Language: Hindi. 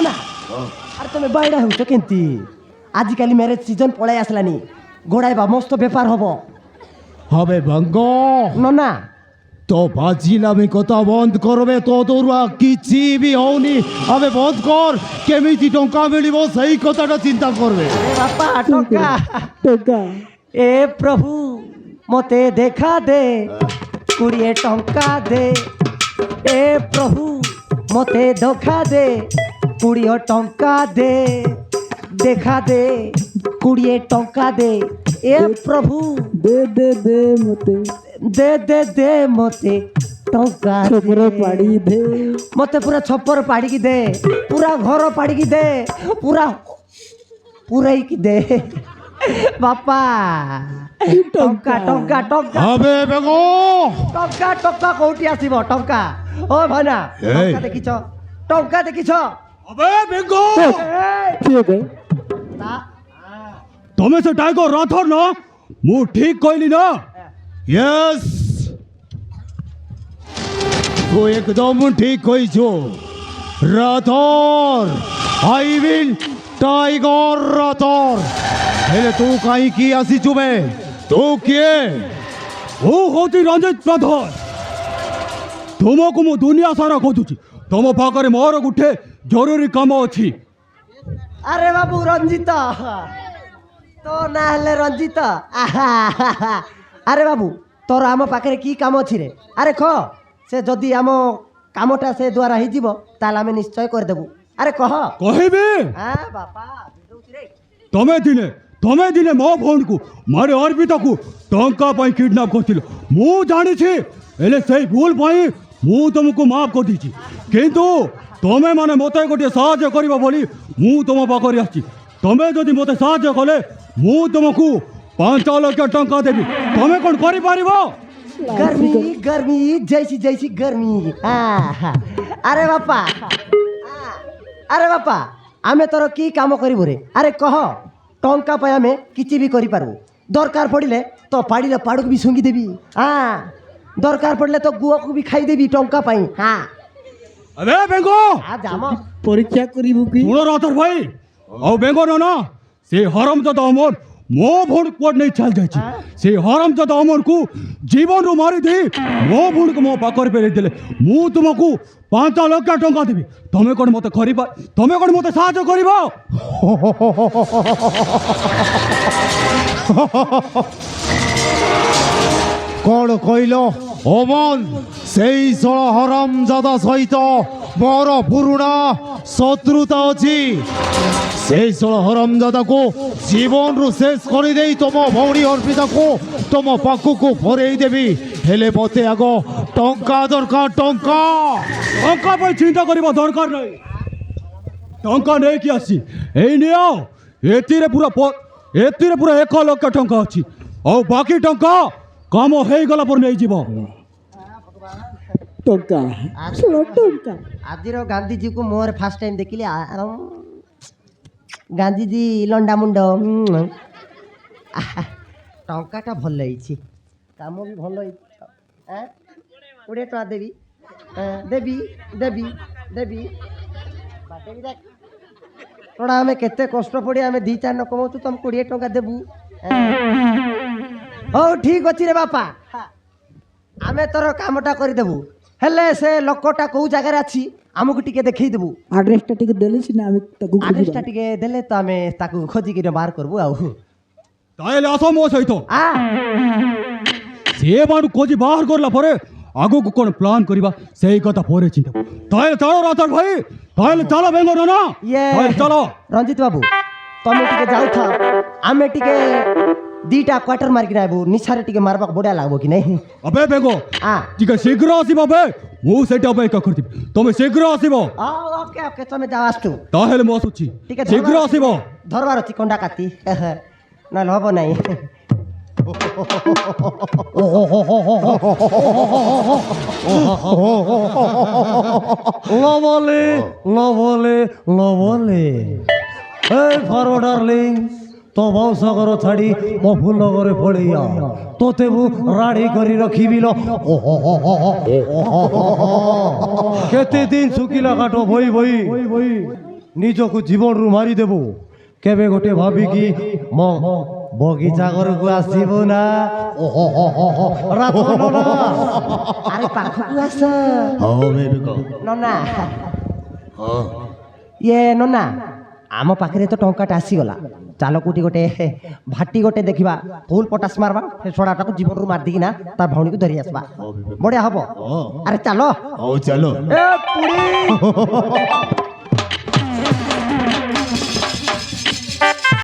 ना अरे तुम्हें बाइडा हो तो केंती आजिकल मैरिज सीजन पळाई आसलानी गोड़ाइबा मस्त बेपार हबो হবে ভাঙ্গ नना তো বাজিলামি কথা বন্ধ করবে তো তোরা কিছু বি হওনি হবে বন্ধ কর কেমিতি টঙ্কা মিলিব সেই কথাটা চিন্তা করবে अरे बापा टोका टोका ए प्रभु मते देखा दे कुड़िए टंका दे ए प्रभु मते धोखा दे कुड़िए टंका दे देखा दे कुड़िए टंका दे ए प्रभु दे दे दे मते दे मते टंका छपर पाड़ी दे मते पूरा छप्पर पाड़ी की दे पूरा घर पाड़ी की दे पूरा पूरा ही की दे बापा टंका टंका टंका হবে বেগো टंका टंका कोठी आसीबो टंका ओ भाना टंका देखिछ टंका देखिछ হবে বেগো ठीक है তুমি সে টাইগর রাথর না মু ঠিক কইলি না यस তো একদম ঠিক কইছো Rathore I will Tiger Rathore হেলে তু কাই কি আসিছু বে তু কে ও হতি রঞ্জিত রাথর तुमको मु दुनिया सारा खोजुची तुम पाखरे मोर गुठे जरूरी काम अछि अरे बाबू रंजित तो ना हेले रंजित अरे बाबू तोर आम पाखे की काम अच्छी रे अरे कह से जदि आम कामटा से द्वारा ही जीव ताल आम निश्चय करदेबू अरे कह कहबे बापा तमे दिने मो फोन को मारे अर्पिता को टंका पाई किडनैप करथिल मु जानि छी एले सही भूल पाई मु तुमको माफ कर दीची किंतु तमे माने मते गोटे साहाय्य करिबा बोली मु तुम पाखरे आछि तमे जदि मते साहाय्य कले मु तुमको 5 लाख टंका देबी तमे कोन करि पारिबो गर्मी गर्मी जैसी जैसी गर्मी अरे बापा आमे तोर की काम करिबो रे अरे कह टंका पाई आमे किछि भी करि पारबो दरकार पड़िले तो पाड़ीले पाड़क भी सुंगी देबी दरकार पड़ले तो गुआ को भी खाई देबी टंका पाई अबे बेंगो जाम परीक्षा करिबु की सुनो रातर भाई औ बेंगो ना से हरामजादा अमर मो भोन कोड नहीं चल जाय से हरामजादा अमर को जीवन रो मारी दे मो भोन को मो पाकर पे देले मु तुमको 5 लाख टंका देबी तमे कोन मते खरीबा तमे कोन मते साहाय्य करिबो कौन कहल अमन से हरामजादा सहित मोर पुरुणा शत्रुता अच्छी से हरामजादा को जीवन रु शेष कर तुम भौणी अर्पिता को तुम पाखु को फरई देवी हेले मते आग टंका दरकार टंका टंका पर चिंता करबा दरकार नहीं टंका नहीं कि आसी ए नियो एतिरे पूरा 1 लाख टंका अच्छी और बाकी टंका काम हो गला पर नहीं जीव टोका सुनो टोका आज गांधी जी को मोर फास्ट टाइम देखिले गांधी जी लंडा मुंड टंकाटा भल होइछि काम भी भल होइछि 20 टका देबी देबी देबी देबी बाटे भी देख थोड़ा हमें केते कष्ट पड़ी हमें 2-4 न कमाऊ तुम 20 टका देबू हो ठीक अच्छी रे बापा आमे तोर कामटा करदेबू हेले से लोकटा को जगार अच्छी आमको टिके देखई देबू एड्रेसटा टिके देले सिना आमे ताकू एड्रेसटा टिके देले तो आमे ताकू खोजी के बाहर करबू आउ ताइले आसो मो सहित से बाडू खोजी बाहर करला परे आगो को कोन प्लान करिबा सेही कथा परे चिंता ताइले चलो रातर भाई ताइले चलो बेंगो ना ये चलो रंजित बाबू तमे टिके जाउ था आमे टिके 2टा क्वार्टर मार के आबू निछारे टिके मारबा बढ़िया लागबो कि नहीं अबे बेंगो टिके शीघ्र आसीबो बे मु सेटा पे का करती तमे शीघ्र आसीबो ओके ओके तमे जाओ आस्तु ताहेले मो सुची शीघ्र आसीबो धरबार अछि कोंडा काटी ना हबो नहीं লবলে এই ফরো ডার্লিং तो भौसागर छाड़ी मो फूल नगरे पड़ैया तोते मु राड़ी करी रखी लो केते दिन सुखिला काटो भई भई ନିଜକୁ ଜୀବନରୁ ମାରିଦେବୁ କେବେ ଗୋଟେ ଭାବିକି ମୋ ବଗିଚା ଘରକୁ ଆସିବୁ ନା ଆରେ ପାଖକୁ ଆସ ହଉ ବେବି କହ ନନା ଇଏ ନନା ଆମ ପାଖରେ ତ ଟଙ୍କାଟା ଆସିଗଲା ଚାଲ କୋଉଠି ଗୋଟେ ଭାଟି ଗୋଟେ ଦେଖିବା ଫୁଲ ପଟାସ ମାରବା ସେ ଛଡ଼ାଟାକୁ ଜୀବନରୁ ମାରିଦେଇକି ନା ତା ଭଉଣୀକୁ ଧରି ଆସିବା ବଢିଆ ହବ ଆରେ ଚାଲ ହଉ ଚାଲ ଏ ପୁରୀ